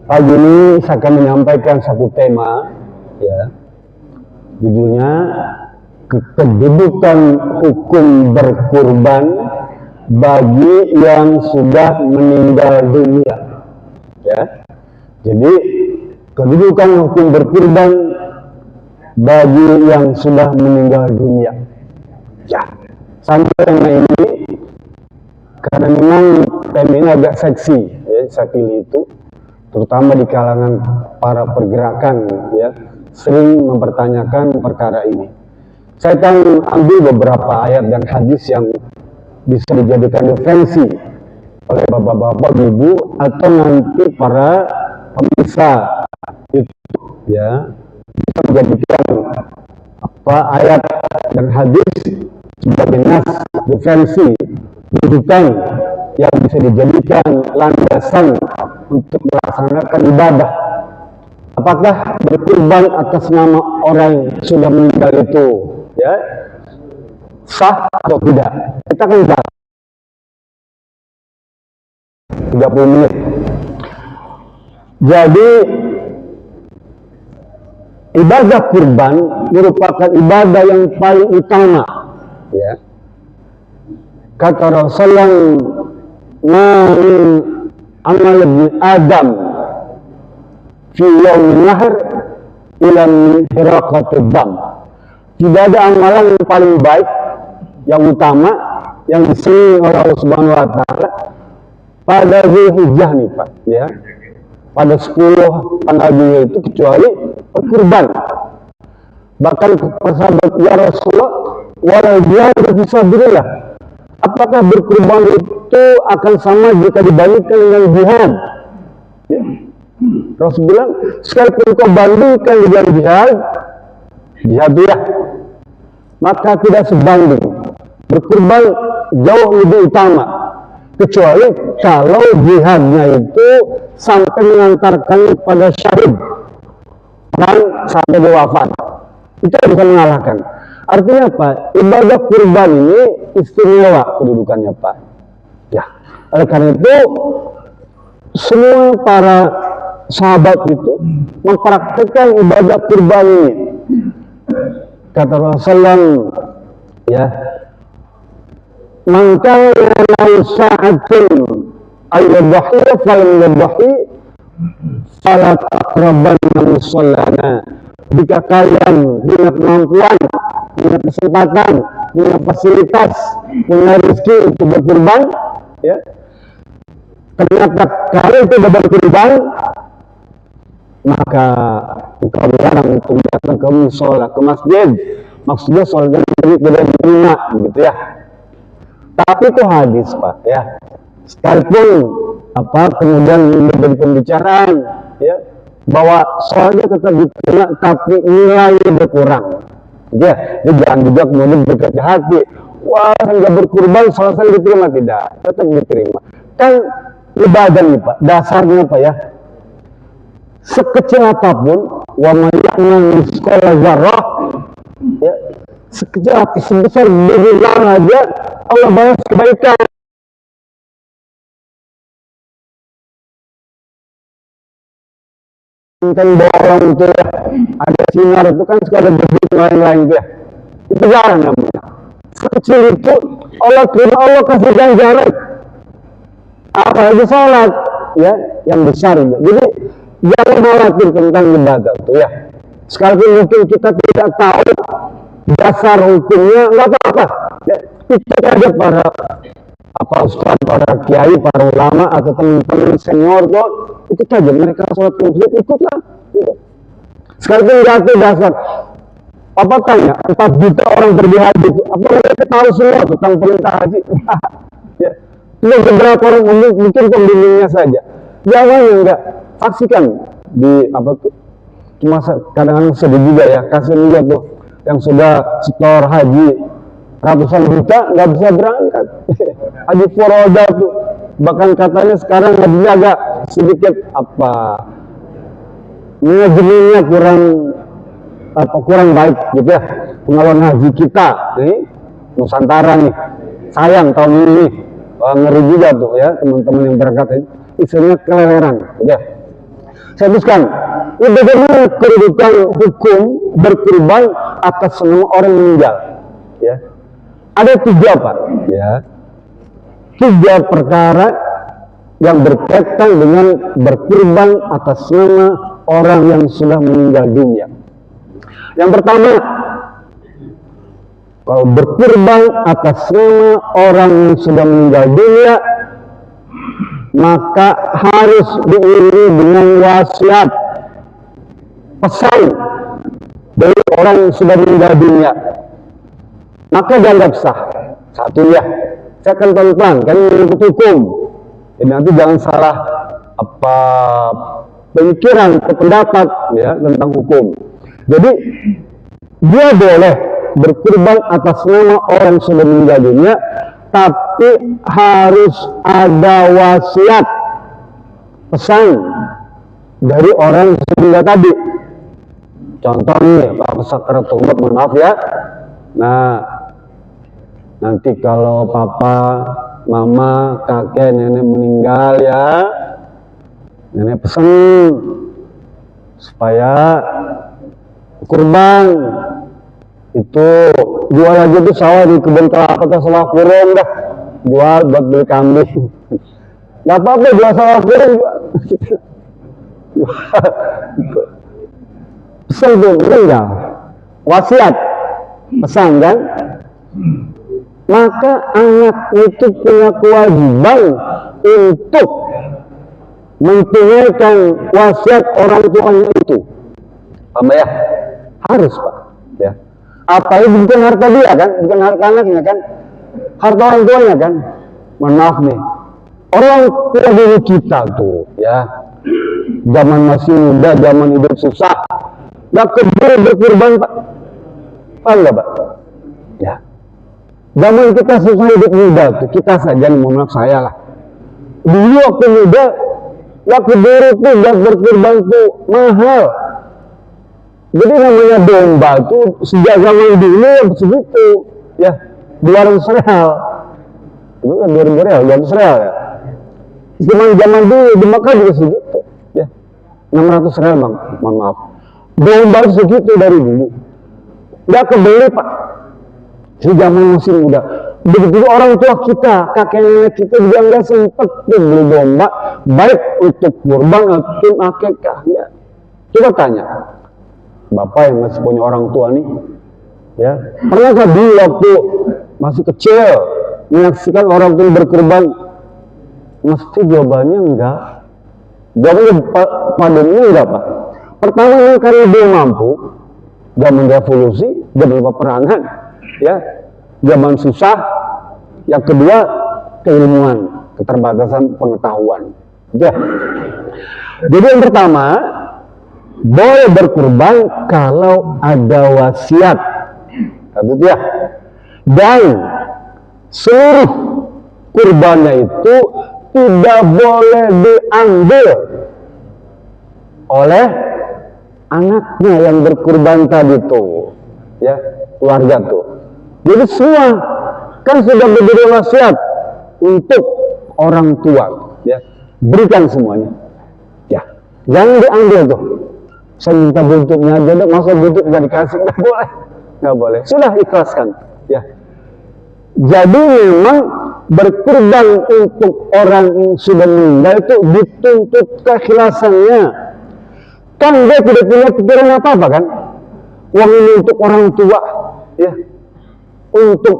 Pagi ini saya akan menyampaikan satu tema, ya, judulnya kedudukan hukum berkurban bagi yang sudah meninggal dunia. Ya, jadi kedudukan hukum berkurban bagi yang sudah meninggal dunia. Ya, sampai tema ini karena memang tema ini agak seksi, ya, saya pilih itu. Terutama di kalangan para pergerakan, ya, sering mempertanyakan perkara ini. Saya akan ambil beberapa ayat dan hadis yang bisa dijadikan referensi oleh bapak-bapak, ibu, atau nanti para pemirsa itu, ya, bisa menjadikan ayat dan hadis sebagai nas referensi rujukan yang bisa dijadikan landasan untuk melaksanakan ibadah. Apakah berkurban atas nama orang yang sudah meninggal itu, ya, sah atau tidak? Kita akan bahas 30 menit. Jadi ibadah kurban merupakan ibadah yang paling utama, ya. Kata Rasulullah, "Ma'in amal ibn Adam fi yawmin nahr ila hiraqatid dam." Tidak ada amalan yang paling baik, yang utama, yang disenangi oleh Allah Subhanahu wa taala pada Zulhijjah nih, Pak, ya. Pada 10 tanggal dunia itu kecuali kurban. Bahkan sahabat, ya Rasulullah, wala jihad fi sabilillah. Apakah berkurban itu akan sama jika dibandingkan dengan jihad? Ya. Rasul bilang, sekalipun kau bandingkan dengan jihad ya, maka tidak sebanding. Berkurban jauh lebih utama, kecuali kalau jihadnya itu sampai mengantarkan pada syahid dan sampai wafat, itu bisa mengalahkan. Artinya apa? Ibadah kurban ini istimewa kedudukannya, Pak. Ya, oleh karena itu semua para sahabat itu mempraktikkan ibadah kurban ini. Kata Rasulullah, ya, "Man kana lahu sa'atun ayyadhi falam yadhi fala taqrabanna musallana." Jika kalian punya kemampuan, punya kesempatan, punya fasilitas, punya rezeki untuk berkurban, ya, ternyata kalian tidak berkurban, maka engkau dilarang untuk datang ke musola, ke masjid. Maksudnya sholat tidak diterima, gitu ya. Tapi itu hadis, Pak, ya. Sekalipun kemudian menjadi pembicaraan, ya, bahwa soalnya tetap diterima tapi nilainya berkurang, ya. Jadi jangan juga kemudian berkecil hati, wah, nggak berkurban soalnya diterima. Tidak, tetap diterima. Kan ibadah nih, Pak, dasarnya apa, ya, sekecil apapun, wa man ya'mal mithqala dzarrah, ya, sekecil hati, sebesar biji zarah aja Allah balas kebaikan. Kan borong itu, ya, ada sinar itu kan suka ada bibit lain-lain, ya, itu jarang namanya. Sekecil itu Allah terima, Allah kasih ganjaran, apalagi sholat, ya, yang besar itu. Jadi jangan khawatir tentang ibadah itu, ya. Sekalipun mungkin kita tidak tahu dasar hukumnya, nggak apa-apa, ya. Kita ada para ustaz, para kiai, para ulama, atau teman-teman senior kok, ikut saja mereka sholat masjid, ikutlah, gitu. Sekalipun nggak tahu dasar, tanya 4 juta orang pergi haji, apa mereka tahu semua tentang perintah haji? Ya, itu beberapa orang mungkin pembimbingnya saja. Jangan enggak saksikan di cuma kadang-kadang sedih juga, ya, kasihan juga tuh yang sudah setor haji ratusan juta nggak bisa berangkat. Haji Furoda tuh bahkan katanya sekarang hajinya agak sedikit manajemennya kurang baik, gitu ya, pengelolaan haji kita nih Nusantara nih, sayang tahun ini ngeri juga tuh, ya, teman-teman yang berangkat isinya keleleran, ya. Saya teruskan. Bagaimana kedudukan hukum berkurban atas nama orang meninggal? Ya. Ada 3 Pak. Ya. 3 perkara yang berkaitan dengan berkurban atas nama orang yang sudah meninggal dunia. Yang pertama, kalau berkurban atas nama orang yang sudah meninggal dunia, maka harus diiringi dengan wasiat, pesan dari orang yang sudah meninggal dunia. Maka dianggap sah. Satu ya, saya akan pelan-pelan, kan mengikut hukum. Jadi nanti jangan salah pemikiran atau pendapat ya tentang hukum. Jadi dia boleh berkurban atas nama orang yang sudah meninggal dunia, tapi harus ada wasiat, pesan dari orang yang sudah meninggal tadi. Contoh nih, Pak Sakaratul Maut, mohon maaf ya. Nah, nanti kalau papa, mama, kakek, nenek meninggal ya, nenek pesen supaya kurban itu jual aja tuh sawah di kebun kelapa atau sawah kurung dah, jual buat beli kambing. Gak apa-apa jual sawah kurung jual. Pesan tuh meninggal, wasiat, pesan kan? Maka anak itu punya kewajiban untuk mentunaikan wasiat orang tuanya itu. Paham ya? Harus Pak. Ya. Apalagi bukan harta dia kan, bukan harta anaknya kan, harta orang tuanya kan. Mohon maaf nih, orang tua dulu kita tuh, ya, zaman masih muda, zaman hidup susah, gak keburu berkurban Pak. Paham gak Pak? Ya. Zaman kita susah hidup muda tuh, kita saja, mohon maaf saya lah. Dulu waktu muda, gak keburu tuh, gak berkurban tuh mahal. Jadi namanya domba itu sejak zaman dulu segitu, ya, 200 real. Itu kan 2000 real, 200 real ya. Zaman dulu di Mekah juga segitu, ya, 600 real bang, mohon maaf. Domba segitu dari dulu, nggak kebeli Pak. Di zaman masih muda, begitu orang tua kita, kakek nenek kita juga nggak sempet beli domba, baik untuk kurban atau akikah. Ya. Coba tanya. Bapak yang masih punya orang tua nih, ya, pernah nggak dulu waktu masih kecil menyaksikan orang tua berkurban? Mesti jawabannya enggak. Jawabannya padanya enggak Pak. Pertama karena dia mampu, zaman revolusi, zaman peperangan, ya, zaman susah. Yang kedua keilmuan, keterbatasan pengetahuan. Ya. Jadi yang pertama, boleh berkurban kalau ada wasiat, ya, dan seluruh kurbannya itu tidak boleh diambil oleh anaknya yang berkurban tadi tuh, ya, keluarga tuh. Jadi semua kan sudah diberi wasiat untuk orang tua, ya, berikan semuanya, ya, jangan diambil tuh. Saya minta bentuknya aja, masa bentuk nggak dikasih, nggak boleh, sudah ikhlaskan, ya. Jadi memang berkurban untuk orang yang sudah meninggal itu dituntut keikhlasannya. Kan dia tidak punya pikiran apa-apa kan, uang ini untuk orang tua, ya, untuk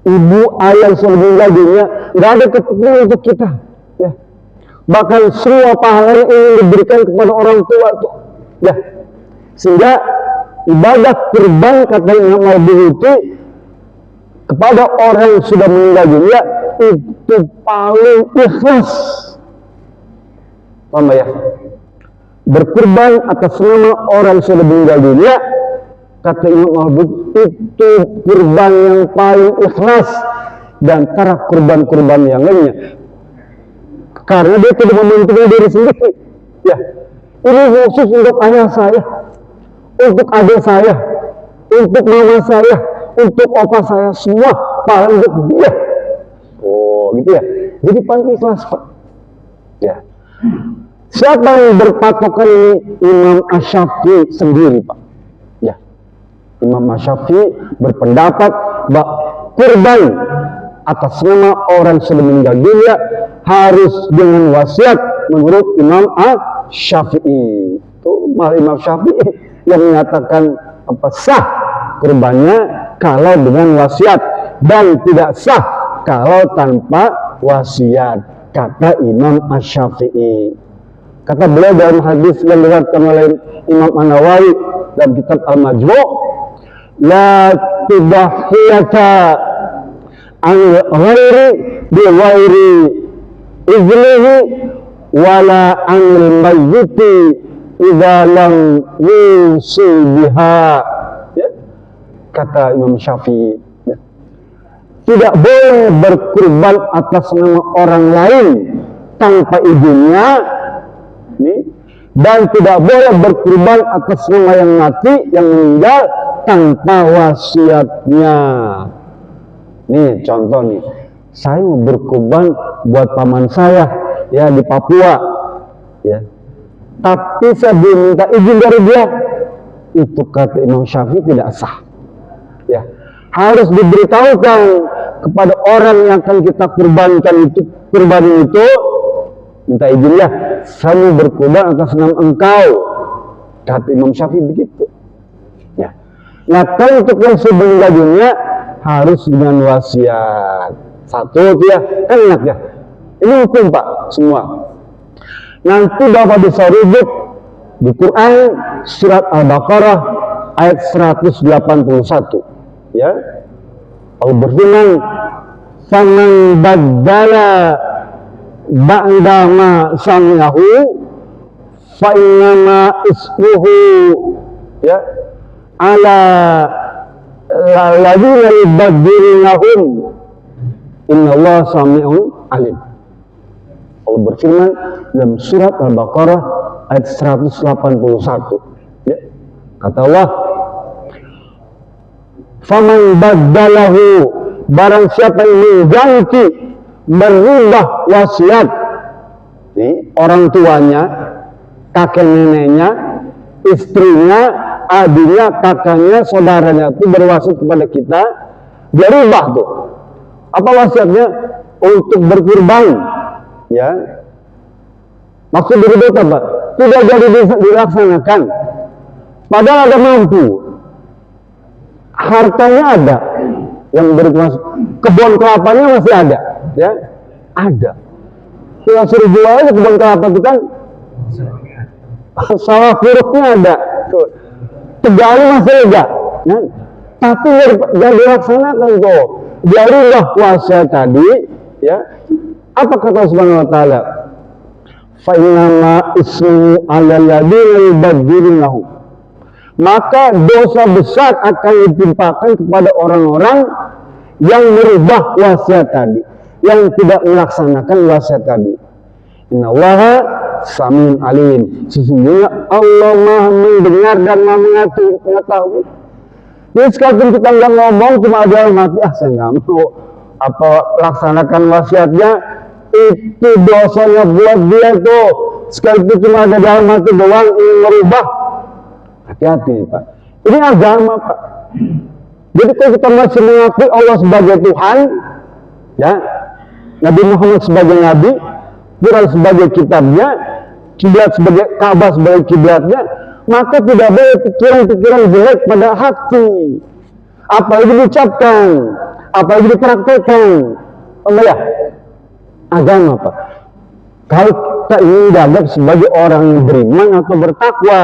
ibu ayah yang sudah meninggal dunia, nggak ada kepikiran untuk kita, ya. Bahkan semua pahala ingin diberikan kepada orang tua tuh. Ya, sehingga ibadah kurban kata Imam Al-Buyuti kepada orang yang sudah meninggal dunia itu paling ikhlas. Paham ya? Berkurban atas nama orang yang sudah meninggal dunia kata Imam Al-Buyuti itu kurban yang paling ikhlas dan antara kurban-kurban yang lainnya. Karena dia tidak mementingkan diri sendiri. Ya. Ini khusus untuk ayah saya, untuk adik saya, untuk mama saya, untuk opa saya, semua paling untuk dia. Oh, gitu ya. Jadi paling ikhlas Pak. Ya. Siapa yang berpatokan ini? Imam Asy-Syafi'i sendiri, Pak. Ya, Imam Asy-Syafi'i berpendapat bahwa kurban atas nama orang sudah meninggal dunia harus dengan wasiat menurut Imam Asy-Syafi'i. Itu Imam Syafi'i yang menyatakan sah kurbannya kalau dengan wasiat dan tidak sah kalau tanpa wasiat, kata Imam Asy-Syafi'i. Kata beliau dalam hadis yang diriwayatkan oleh Imam An-Nawawi dalam kitab Al-Majmu', la tudahiyata an ghairi bi ghairi iznihi wala anil mayyiti idza lam yusi biha. Ya, kata Imam Syafi'i, ya, tidak boleh berkurban atas nama orang lain tanpa izinnya, dan tidak boleh berkurban atas nama yang mati, yang meninggal tanpa wasiatnya. Nih contoh nih, saya mau berkurban buat paman saya ya di Papua, ya, tapi saya belum minta izin dari dia. Itu kata Imam Syafi'i tidak sah. Ya, harus diberitahukan kepada orang yang akan kita kurbankan itu, kurban itu, minta izin ya, saya mau berkurban atas nama engkau, kata Imam Syafi'i begitu. Ya, nah kalau untuk yang sudah meninggal dunia harus dengan wasiat. Satu itu ya, kan enak ya. Ini hukum Pak semua. Nanti Bapak bisa rujuk di Quran surat Al-Baqarah ayat 181. Ya, Allah berfirman, "Faman baddala ba'da ma sami'ahu fa innama ismuhu ya ala ladzina yubaddilunahum innallaha sami'un alim." Allah berfirman dalam surat Al-Baqarah ayat 181. Ya, kata Allah, "Faman baddalahu," barang siapa yang mengganti, merubah wasiat, nih, orang tuanya, kakek neneknya, istrinya, adiknya, kakaknya, saudaranya itu berwasiat kepada kita, dia rubah tuh. Apa wasiatnya? Untuk berkurban, ya. Maksud berubah apa? Tidak jadi dilaksanakan. Padahal ada mampu, hartanya ada, yang berkuasa, kebun kelapanya masih ada, ya, ada. Kita suruh jual aja kebun kelapa itu kan, sawah kuruknya ada, Tegali masih lega, ya. Tapi yang dilaksanakan tuh, jadilah puasa tadi, ya. Apa kata Subhanahu wa Ta'ala? Fa innama ismu 'alal ladzina yubaddilunahum. Maka dosa besar akan ditimpakan kepada orang-orang yang merubah wasiat tadi, yang tidak melaksanakan wasiat tadi. Innallaha sami'un alim. Sesungguhnya Allah Maha mendengar dan Maha mengetahui. Jadi sekalipun kita nggak ngomong, cuma ada yang mati, saya nggak mau laksanakan wasiatnya, itu dosanya buat dia tuh. Sekalipun cuma ada dalam hati doang ingin merubah. Hati-hati Pak. Ini agama Pak. Jadi kalau kita masih mengakui Allah sebagai Tuhan, ya, Nabi Muhammad sebagai Nabi, Quran sebagai kitabnya, kiblat sebagai Ka'bah sebagai kiblatnya, maka tidak boleh pikiran-pikiran jelek pada hati. Apalagi diucapkan, apalagi dipraktekkan. Ya, agama Pak. Kalau kita ingin dianggap sebagai orang yang beriman atau bertakwa,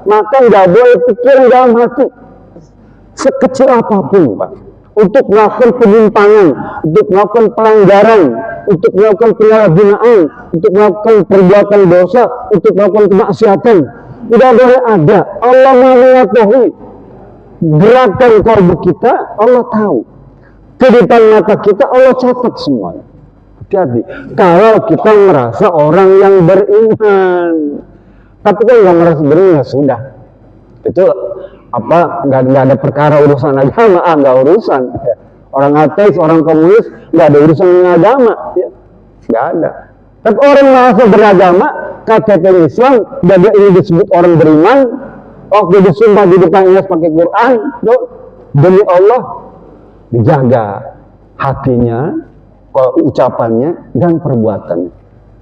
maka tidak boleh pikiran dalam hati sekecil apapun Pak, untuk melakukan penyimpangan, untuk melakukan pelanggaran, untuk melakukan penyalahgunaan, untuk melakukan perbuatan dosa, untuk melakukan kemaksiatan. Tidak boleh ada. Allah mengetahui gerakan kalbu kita, Allah tahu. Kedipan mata kita, Allah catat semuanya. Hati-hati. Kalau kita merasa orang yang beriman, tapi kalau nggak merasa beriman, ya sudah. Itu nggak ada perkara urusan agama, nggak urusan. Orang ateis, orang komunis, nggak ada urusan dengan agama, ya. Nggak ada. Tapi orang masuk beragama, KTP Islam, dan dia ini disebut orang beriman, waktu disumpah di depan Ilyas pakai Quran, tuh, demi Allah, dijaga hatinya, ucapannya, dan perbuatannya.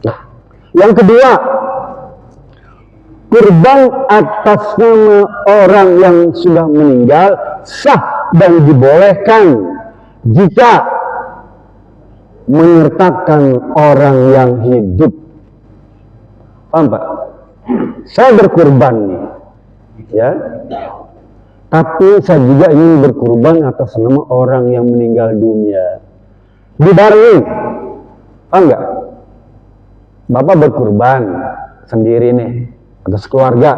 Nah, yang kedua, kurban atas nama orang yang sudah meninggal sah dan dibolehkan jika menyertakan orang yang hidup. Paham Pak? Saya berkurban nih, ya. Tapi saya juga ingin berkurban atas nama orang yang meninggal dunia. Dibarengi, paham nggak? Bapak berkurban sendiri nih atas keluarga.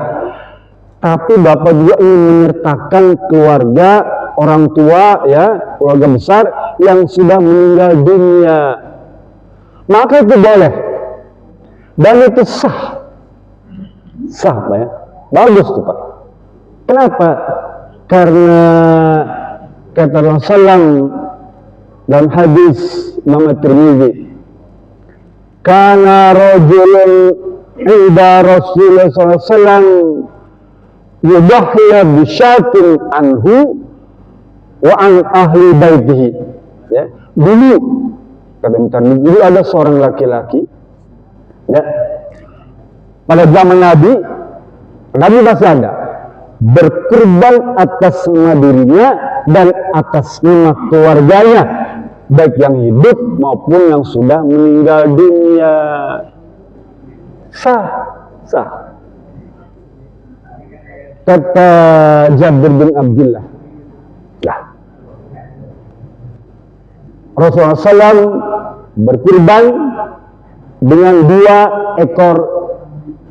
Tapi Bapak juga ingin menyertakan keluarga, orang tua, ya, keluarga besar yang sudah meninggal dunia. Maka itu boleh. Dan itu sah. Sah Pak ya. Bagus tuh Pak. Kenapa? Karena kata Rasulullah dalam hadis Imam Tirmidzi, kana rajulun inda Rasulullah SAW yudahya bisyatin anhu wa an ahli baitihi. Ya, dulu kata dulu ada seorang laki-laki, ya, pada zaman Nabi masih ada, berkurban atas nama dirinya dan atas nama keluarganya, baik yang hidup maupun yang sudah meninggal dunia. Sah, sah. Kata Jabir bin Abdullah, ya, Rasulullah SAW berkurban dengan 2 ekor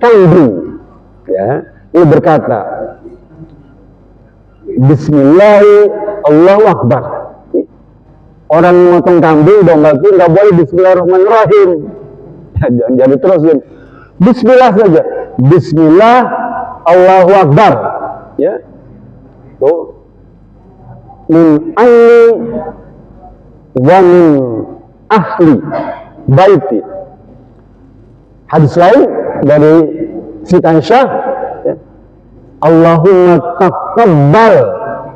kambing. Ya, ini berkata, Bismillah, Allahu Akbar. Orang memotong kambing, domba itu nggak boleh Bismillahirrahmanirrahim. Ya, jangan jadi terusin. Bismillah saja. Bismillah, Allahu Akbar. Ya, tuh. Min anni wa min ahli baiti. Hadis lain dari Siti Aisyah, ya, Allahumma taqabbal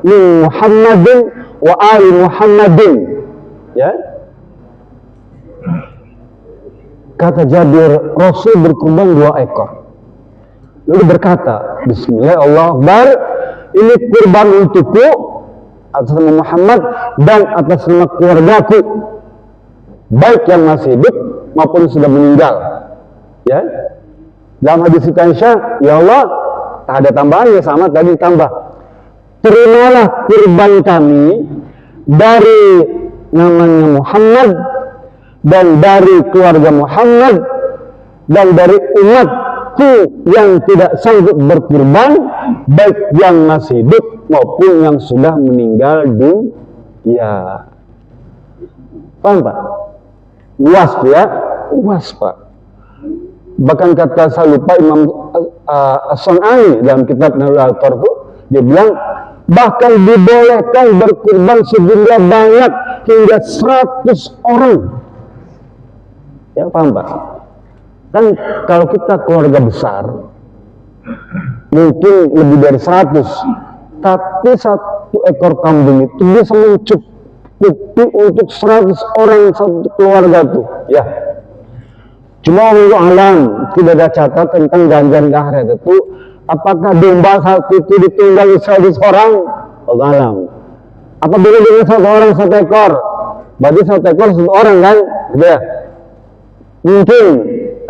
min Muhammadin wa ali Muhammadin. Ya, kata Jabir, Rasul berkurban 2 ekor. Lalu berkata, Bismillah, Allah Akbar, ini kurban untukku atas nama Muhammad dan atas nama keluargaku, baik yang masih hidup maupun sudah meninggal. Ya, dalam hadis Aisyah, ya Allah, tak ada tambahan, ya sama tadi tambah. Terimalah kurban kami dari namanya Muhammad dan dari keluarga Muhammad dan dari umatku yang tidak sanggup berkurban, baik yang masih hidup maupun yang sudah meninggal dunia. Paham Pak? Luas ya, luas Pak. Bahkan kata saya lupa Imam As-Sun'ani dalam kitab Nahlul Autar itu, dia bilang bahkan dibolehkan berkurban sejumlah banyak hingga 100 orang. Ya, paham Pak? Kan kalau kita keluarga besar mungkin lebih dari 100, tapi 1 ekor kambing itu bisa mencukupi untuk 100 orang satu keluarga tuh, ya. Cuma untuk alam tidak ada catat tentang ganjar akhirat itu, apakah domba satu itu ditunggangi 100 orang? Allah alam. Apabila dengan 1 orang 1 ekor, berarti 1 ekor 1 orang kan? Ya. Mungkin,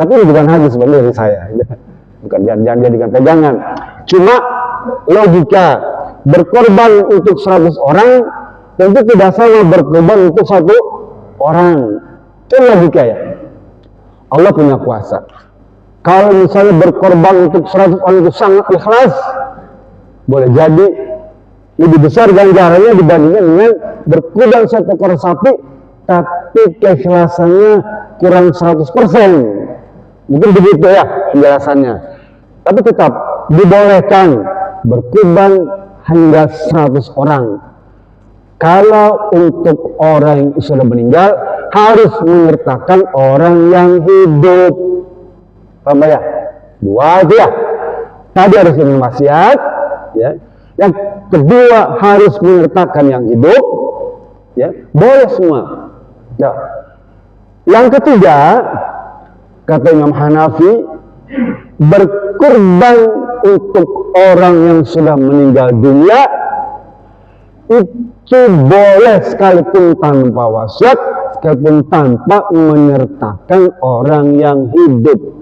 tapi ini bukan hadis sebenarnya dari saya. Bukan, jangan jadikan pegangan. Cuma logika berkorban untuk 100 orang tentu tidak sama berkorban untuk 1 orang. Itu logika ya. Allah punya kuasa. Kalau misalnya berkorban untuk 100 orang itu sangat ikhlas, boleh jadi lebih besar ganjarannya dibandingkan dengan berkurban 1 ekor sapi tapi keikhlasannya kurang 100%. Mungkin begitu ya penjelasannya. Tapi tetap dibolehkan berkurban hingga 100 orang. Kalau untuk orang yang sudah meninggal harus menyertakan orang yang hidup. Paham ya? Dua aja. Tadi harus dengan wasiat, ya. Yang kedua harus menyertakan yang hidup, ya. Boleh semua. Ya. Yang ketiga, kata Imam Hanafi, berkurban untuk orang yang sudah meninggal dunia itu boleh sekalipun tanpa wasiat, sekalipun tanpa menyertakan orang yang hidup.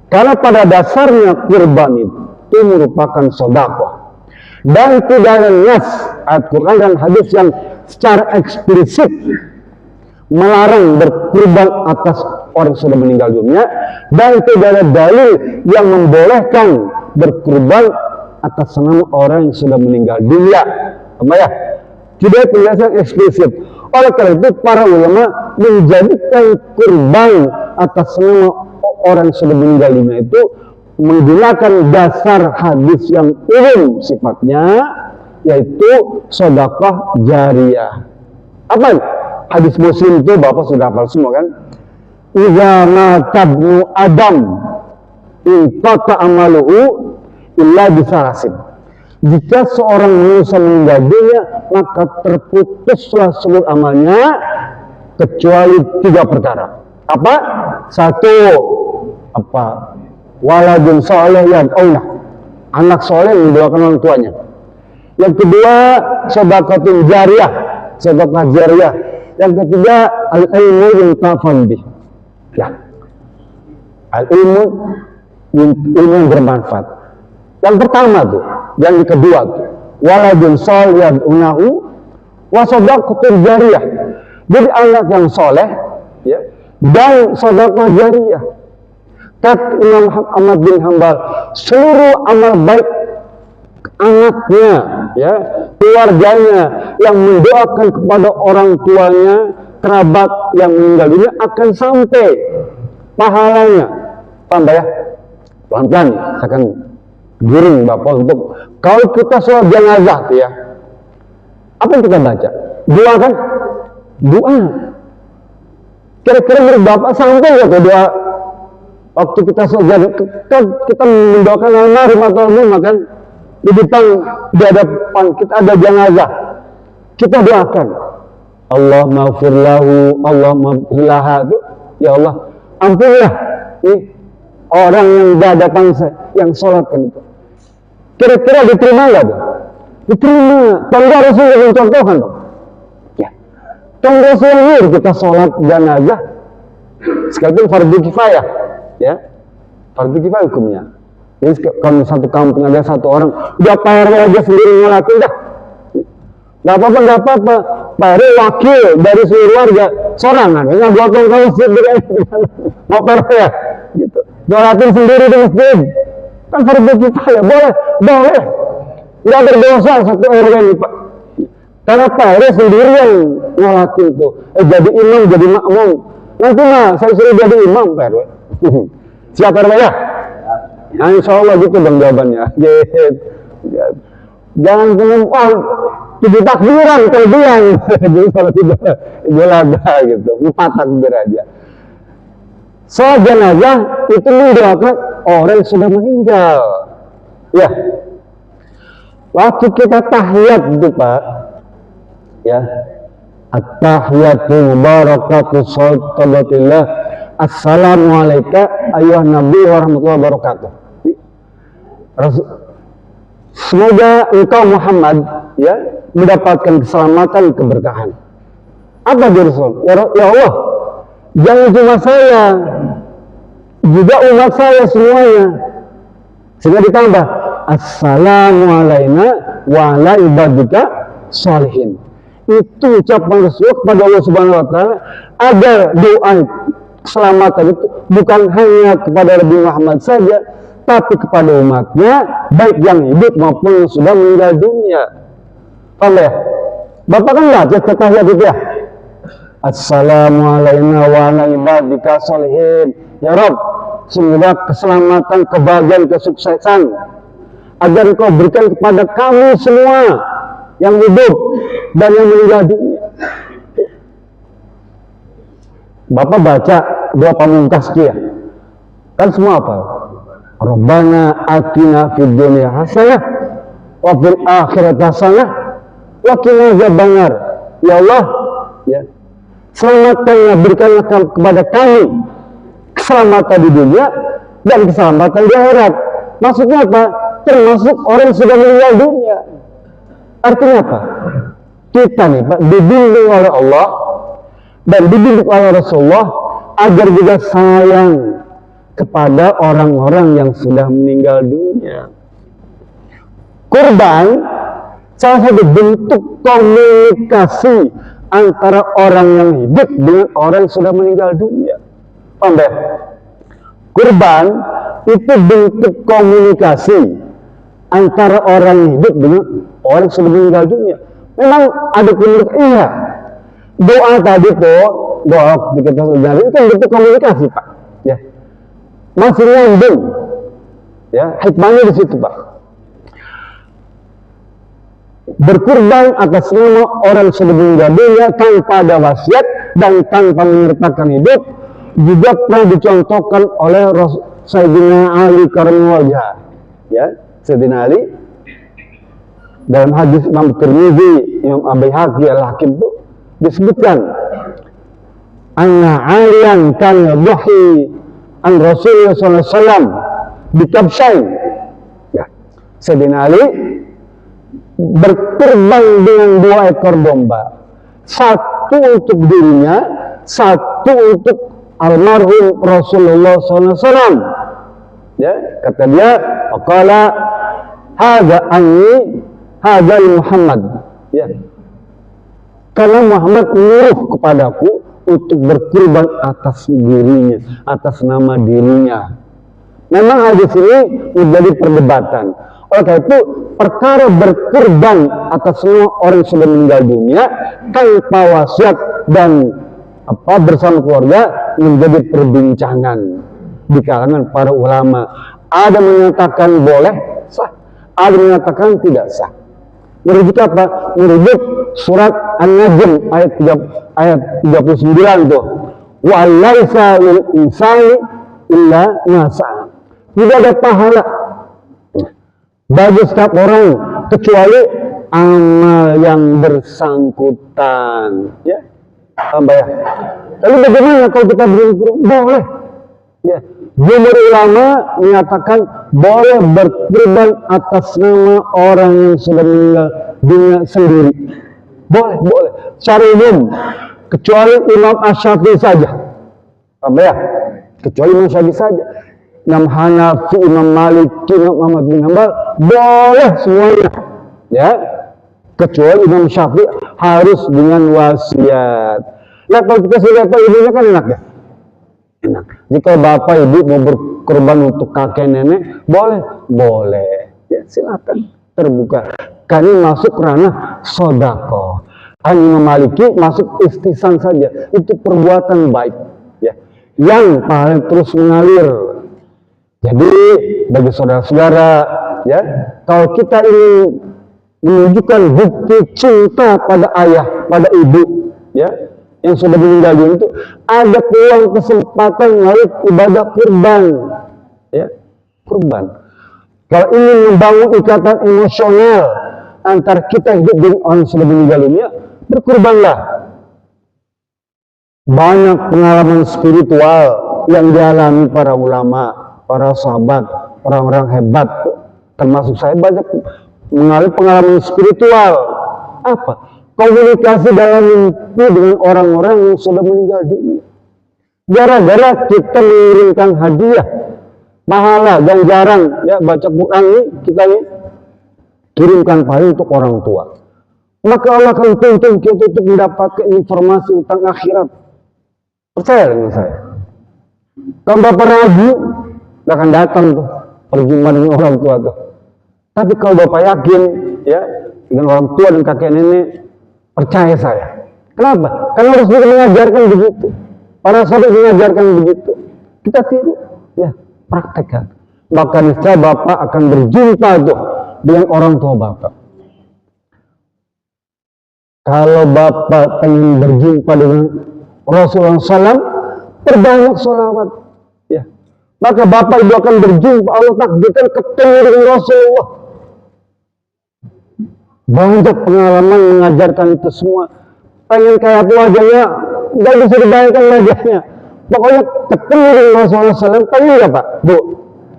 Karena pada dasarnya kurban itu merupakan sedekah. Dan tidak ada nas ayat Quran dan hadis yang secara eksplisit melarang berkurban atas orang yang sudah meninggal dunia, dan tidak ada dalil yang membolehkan berkurban atas nama orang yang sudah meninggal dunia. Apa ya? Tidak penjelasan eksplisit. Oleh karena itu para ulama menjadikan kurban atas nama orang yang sudah meninggal dunia itu menggunakan dasar hadis yang umum sifatnya, yaitu sedekah jariyah. Apa? Hadis Muslim itu Bapak sudah hafal semua kan? Idza mata ibnu Adam inqata amaluhu illa bisalasin. Jika seorang manusia meninggal dunia, maka terputuslah seluruh amalnya kecuali 3 perkara. Apa? 1, apa? Waladun saleh yad'ulah. Anak soleh yang mendoakan orang tuanya. Yang kedua, sedekahun jariyah, sedekah jariyah. Yang ketiga, al-ilmu yuntafa'u bih. Ya. Al-ilmu yang bermanfaat. Yang pertama tuh, yang kedua tuh, waladun salih yad'unahu wa shadaqatun jariyah. Jadi anak yang soleh, ya, dan sedekah jariyah. Kata Imam Ahmad bin Hanbal, seluruh amal baik anaknya, ya, keluarganya yang mendoakan kepada orang tuanya, kerabat yang meninggal dunia akan sampai pahalanya. Paham ya? Pelan-pelan saya akan giring Bapak untuk kalau kita sholat jenazah tuh ya, apa yang kita baca? Doa kan? Doa. Kira-kira menurut Bapak sampai nggak tuh doa waktu kita sholat jenazah? Kita mendoakan almarhum atau almarhum kan? Di depan, di hadapan kita ada jenazah, kita doakan Allah maghfir lahu, Allah maghfir laha, ya Allah ampunilah nih orang yang di hadapan saya yang sholat kan itu. Kira-kira diterima nggak tuh? Diterima. Tangga Rasul yang mencontohkan dong. Ya, tangga Rasul yang kita sholat jenazah sekalipun fardu kifayah, ya, fardu kifayah hukumnya. Jadi kalau satu kampung ada satu orang, udah Pak RW aja sendiri ngelakuin dah. Gak apa-apa. Pak RW wakil dari seluruh warga, sorangan. Nggak buat kalau sendiri mau Pak RW ya, gitu. Ngelakuin sendiri di masjid. Kan fardu kifayah, boleh. Nggak berdosa satu RW ini Pak. Karena Pak RW sendiri yang ngelakuin itu. Jadi imam, jadi makmum. Nanti mah saya suruh jadi imam Pak RW. Siapa RW ya? Nah, insya Allah gitu dong jawabannya. Jangan kemudian tujuh takbiran kelebihan. Jadi kalau tidak ada gitu, 4 takbir aja. Sholat jenazah itu mendoakan orang yang sudah meninggal. Ya. Waktu kita tahiyat itu Pak, ya. At-tahiyatu mubarakatu salawatullah. Assalamualaikum ayuhan nabi warahmatullahi wabarakatuh. Semoga engkau Muhammad ya mendapatkan keselamatan, keberkahan. Apa dia Rasul? Ya Allah, jangan cuma saya, juga umat saya semuanya. Sehingga ditambah Assalamualaikum wa ala ibadika sholihin. Itu ucapan Rasul kepada Allah Subhanahu wa taala agar doa keselamatan itu bukan hanya kepada Nabi Muhammad saja, tapi kepada umatnya, baik yang hidup maupun yang sudah meninggal dunia. Paham ya? Bapak kan baca tahiyat itu ya? Assalamualaikum wa ala ibadika sholihin. Ya Rabb, semoga keselamatan, kebahagiaan, kesuksesan agar Engkau berikan kepada kami semua yang hidup dan yang meninggal dunia. Bapak baca doa pamungkas dia, kan semua apa? Rabbana atina fid dunya hasanah wa fil akhirati hasanah wa qina adzabannar. Ya Allah, ya, selamatkanlah, berikanlah kepada kami keselamatan di dunia dan keselamatan di akhirat. Maksudnya apa? Termasuk orang yang sudah meninggal dunia. Artinya apa? Kita nih Pak, dibimbing oleh Allah dan dibimbing oleh Rasulullah agar juga sayang kepada orang-orang yang sudah meninggal dunia. Kurban salah satu bentuk komunikasi antara orang yang hidup dengan orang yang sudah meninggal dunia. Paham ya? Kurban itu bentuk komunikasi antara orang yang hidup dengan orang yang sudah meninggal dunia. Memang ada komunikasi, iya. Doa tadi tuh, doa ketika sudah itu kan bentuk komunikasi Pak. Ya, masih nyambung. Ya, hikmahnya di situ Pak. Berkurban atas nama orang yang sudah meninggal dunia tanpa ada wasiat dan tanpa menyertakan hidup juga pernah dicontohkan oleh Sayyidina Ali karramallahu wajhah. Ya, Sayyidina Ali dalam hadis Imam Tirmidzi, Imam Al-Baihaqi, Al-Hakim itu disebutkan anna aliyan kan yadhi an Rasulullah sallallahu alaihi wasallam bikabsain. Ya, Sayyidina Ali berkorban dengan 2 ekor domba, satu untuk dirinya, satu untuk almarhum Rasulullah SAW. Ya, kata dia, "Qala hadza anni hadza Muhammad." Ya. Karena Muhammad menyuruh kepadaku untuk berkorban atas dirinya, atas nama dirinya. Memang hadis ini menjadi perdebatan. Oleh karena itu, perkara berkorban atas semua orang yang sudah meninggal dunia tanpa wasiat dan bersama keluarga menjadi perbincangan di kalangan para ulama. Ada menyatakan boleh sah, ada menyatakan tidak sah. Merujuk apa? Merujuk surat An-Najm ayat 39 tuh. Wa laisa lil insani illa ma sa'a. Tidak ada pahala bagi setiap orang kecuali amal yang bersangkutan. Ya, tambah ya. Lalu bagaimana kalau kita berkurban? Boleh. Ya, jumhur ulama menyatakan boleh berkurban atas nama orang yang sudah meninggal dunia sendiri. Boleh, boleh. Secara umum, kecuali Imam Asy-Syafi'i saja. Tambah ya, kecuali Imam Syafi'i saja. Imam Hanafi, Imam Malik, Imam Ahmad bin Hanbal boleh semuanya, ya, kecuali Imam Syafi'i harus dengan wasiat. Nah, kalau kita sudah tahu ibunya kan enak ya, enak. Jika bapak ibu mau berkorban untuk kakek nenek, boleh, ya silakan, terbuka. Karena masuk ranah sodako. Imam Maliki masuk istisan saja, itu perbuatan baik, ya, yang paling terus mengalir. Jadi bagi saudara-saudara, ya, kalau kita ingin menunjukkan bukti cinta pada ayah, pada ibu, ya, yang sudah meninggal dunia itu, ada peluang kesempatan melalui ibadah kurban, ya, kurban. Kalau ingin membangun ikatan emosional antara kita hidup dengan orang yang sudah meninggal dunia, berkurbanlah. Banyak pengalaman spiritual yang dialami para ulama, para sahabat, orang-orang hebat, termasuk saya banyak mengalami pengalaman spiritual. Apa? Komunikasi dalam mimpi dengan orang-orang yang sudah meninggal dunia. Gara-gara kita mengirimkan hadiah, pahala dan jarang, ya, baca Quran ini, kita ini kirimkan pahala untuk orang tua. Maka Allah akan tuntun kita untuk mendapatkan informasi tentang akhirat. Percaya dengan saya. Kalau Bapak ragu, gak akan datang tuh perjumpaan dengan orang tua tuh. Tapi kalau Bapak yakin, ya, dengan orang tua dan kakek nenek, percaya saya. Kenapa? Karena harus juga mengajarkan begitu. Para sahabat mengajarkan begitu. Kita tiru, ya, praktekkan. Maka niscaya Bapak akan berjumpa tuh dengan orang tua Bapak. Kalau Bapak ingin berjumpa dengan Rasulullah SAW, perbanyak sholawat. Ya. Maka Bapak itu akan berjumpa, Allah takdirkan ketemu dengan Rasulullah. Banyak pengalaman mengajarkan itu semua. Pengen kayak apa wajahnya, nggak bisa dibayangkan wajahnya. Pokoknya ketemu dengan Rasulullah SAW, pengen nggak Pak? Bu,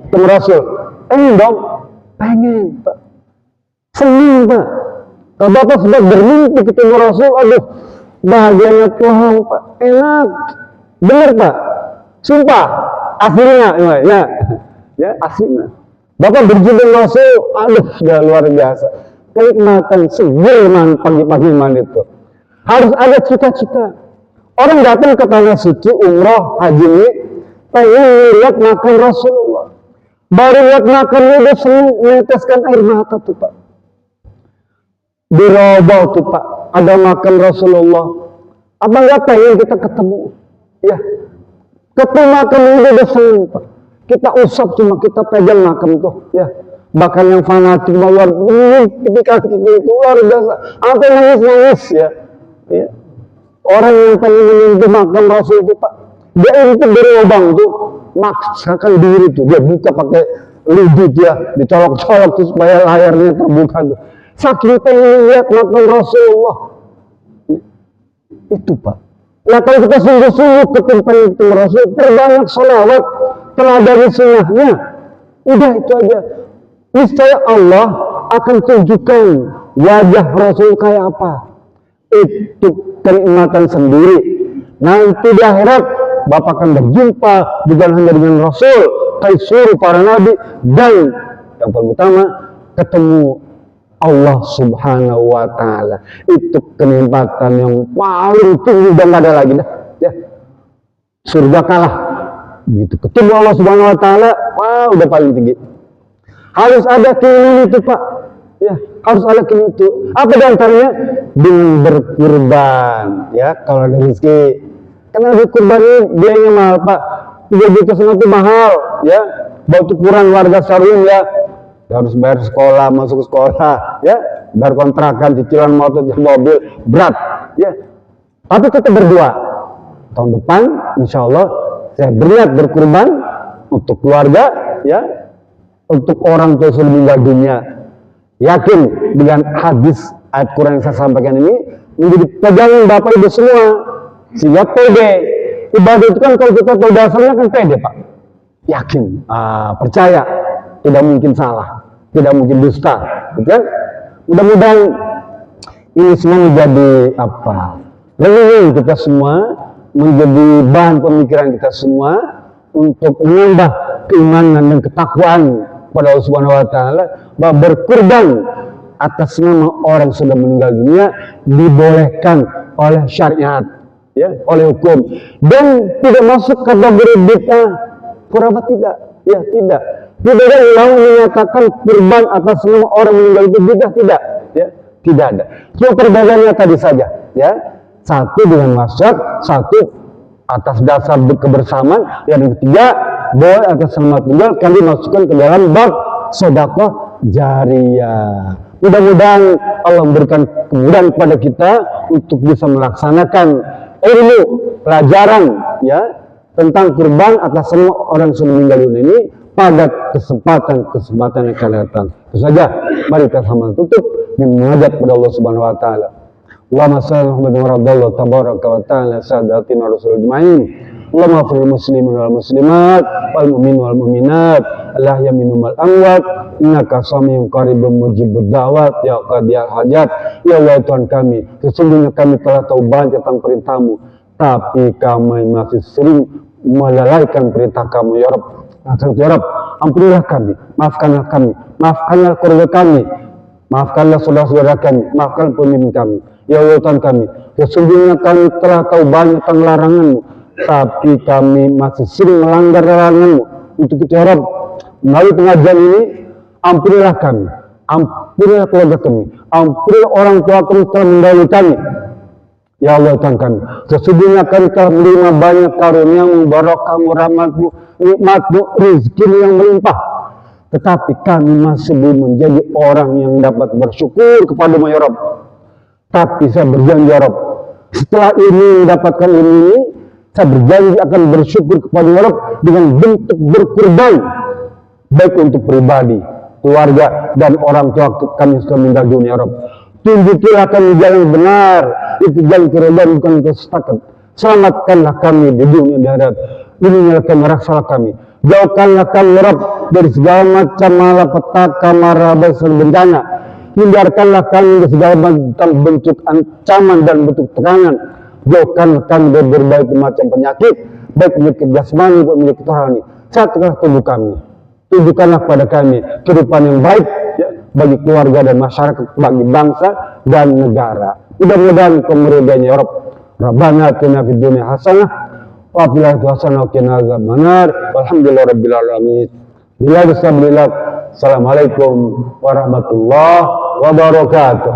ketemu Rasul? Pengen dong? Pengen Pak. Senang Pak. Kalau Bapak sudah bermimpi ketemu Rasul, aduh, bahagianya Tuhan Pak, enak. Bener Pak, sumpah, aslinya, ya aslinya. Bapak berjumpa dengan Rasul, aduh, sudah luar biasa. Kenikmatan seger pagi-pagi itu. Harus ada cita-cita. Orang datang ke tanah suci, umroh, haji ini, pengen lihat makan Rasulullah. Baru lihat makannya, udah senang meneteskan air mata tuh Pak. Di Raubah tuh Pak, ada makan Rasulullah. Apa nggak pengen kita ketemu? Ya, ketemu makan ini udah senang Pak. Kita usap cuma kita pegang makan tuh, ya. Bahkan yang fanatik luar ketika itu luar biasa. Apa nangis ya. Ya. Orang yang pengen menyentuh makan Rasul itu Pak, dia itu dari lubang tuh maksakan diri tuh, dia buka pakai lidi dia, dicolok-colok tuh supaya layarnya terbuka tuh. Saking pengen lihat makan Rasulullah. Itu Pak. Nah kalau kita sungguh-sungguh ketemu Rasul, perbanyak sholawat, tenaga sunnahnya, udah itu aja. Niscaya Allah akan tunjukkan wajah Rasul kayak apa. Itu kenikmatan sendiri. Nanti di akhirat Bapak akan berjumpa bukan hanya dengan Rasul, tapi seluruh para nabi, dan yang paling utama ketemu Allah Subhanahu wa Ta'ala. Itu kenikmatan yang paling tinggi dan gak ada lagi dah. Ya. Surga kalah. Gitu. Ketemu Allah Subhanahu wa Ta'ala, wah udah paling tinggi. Harus ada keinginan itu Pak. Ya, harus ada keinginan itu. Apa diantaranya? Dengan berkurban. Ya, kalau ada rezeki. Karena berkurban ini biayanya mahal Pak. 3 juta itu mahal. Ya, buat ukuran warga Sarung ya. Harus bayar sekolah, masuk sekolah. Ya, bayar kontrakan, cicilan motor, mobil, berat. Ya, tapi kita berdua. Tahun depan, insya Allah saya berniat berkurban untuk keluarga. Ya. Untuk orang tua sudah meninggal dunia. Yakin dengan hadis ayat Quran yang saya sampaikan ini menjadi pegangan Bapak Ibu semua, sehingga pede. Ibadah itu kan kalau kita tahu dasarnya kan pede Pak. Yakin, percaya, tidak mungkin salah, tidak mungkin dusta, betul? Mudah-mudahan ini semua menjadi apa? Renungan kita semua, menjadi bahan pemikiran kita semua untuk menambah keimanan dan ketakwaan pada Allah Subhanahu wa Ta'ala, bahwa berkurban atas nama orang yang sudah meninggal dunia dibolehkan oleh syariat, ya, oleh hukum, dan tidak masuk kategori bid'ah. Kenapa tidak? Ya tidak. Tidak ada ulama menyatakan kurban atas nama orang meninggal itu bid'ah, tidak. Ya, tidak ada. Cuma perbedaannya tadi saja, ya. Satu dengan masyarakat, satu atas dasar kebersamaan, yang ketiga boleh atas nama tunggal kami masukkan ke dalam bab sedekah jariyah. Mudah-mudahan Allah memberikan kemudahan kepada kita untuk bisa melaksanakan ilmu pelajaran ya tentang kurban atas semua orang yang sudah meninggal dunia ini pada kesempatan yang akan datang. Itu saja, mari kita sama tutup dengan mengajak kepada Allah Subhanahu wa Ta'ala. Allahumma salli ala Muhammad wa radallahu tabaraka wa ta'ala sadatina rasul ajma'in. Allahumma fil muslimin wal muslimat wal mu'min wal mu'minat al-ahya minhum wal amwat innaka samiun qaribun mujibud da'wat ya qadiyal hajat. Ya Allah Tuhan kami, sesungguhnya kami telah tahu banyak tentang perintah-Mu, tapi kami masih sering melalaikan perintah Kamu ya Rabb. Ya Rabb, ampunilah kami, maafkanlah kami, maafkanlah keluarga kami, maafkanlah saudara-saudara kami, maafkanlah pemimpin kami. Ya Allah Tuhan kami, sesungguhnya kami telah tahu banyak tentang larangan-Mu, tapi kami masih sering melanggar larangan-Mu. Untuk itu ya Rabb, melalui pengajian ini, ampunilah kami, ampunilah keluarga kami, ampunilah orang tua kami telah mendahului kami. Ya Allah Tuhan kami, sesungguhnya kami telah menerima banyak karunia-Mu, barakah-Mu, rahmat-Mu, nikmat-Mu, rezeki yang melimpah. Tetapi kami masih belum menjadi orang yang dapat bersyukur kepada-Mu ya Rabb. Tapi saya berjanji ya Rabb, setelah ini mendapatkan ilmu ini, saya berjanji akan bersyukur kepada ya Rabb dengan bentuk berkurban, baik untuk pribadi, keluarga, dan orang tua kami sudah meninggal dunia ya Rabb. Tunjukilah kami jalan benar, itu jalan keridhaan bukan kesesatan. Selamatkanlah kami di dunia dan akhirat. Lindungilah kami, raksalah kami. Jauhkanlah kami ya Rabb dari segala macam malapetaka, mara, bahaya, bencana. Hindarkanlah kami dari segala macam bentuk ancaman dan bentuk tekanan. Jauhkanlah kami dari berbagai macam penyakit, baik penyakit jasmani maupun penyakit rohani. Satukanlah tubuh kami. Tunjukkanlah kepada kami kehidupan yang baik ya, bagi keluarga dan masyarakat, bagi bangsa dan negara. Mudah-mudahan kemudiannya ya Rabb. Rabbana atina fid dunya hasanah wa fil akhirati hasanah wa qina adzabannar. Walhamdulillahi rabbil alamin. Assalamualaikum warahmatullahi wabarakatuh.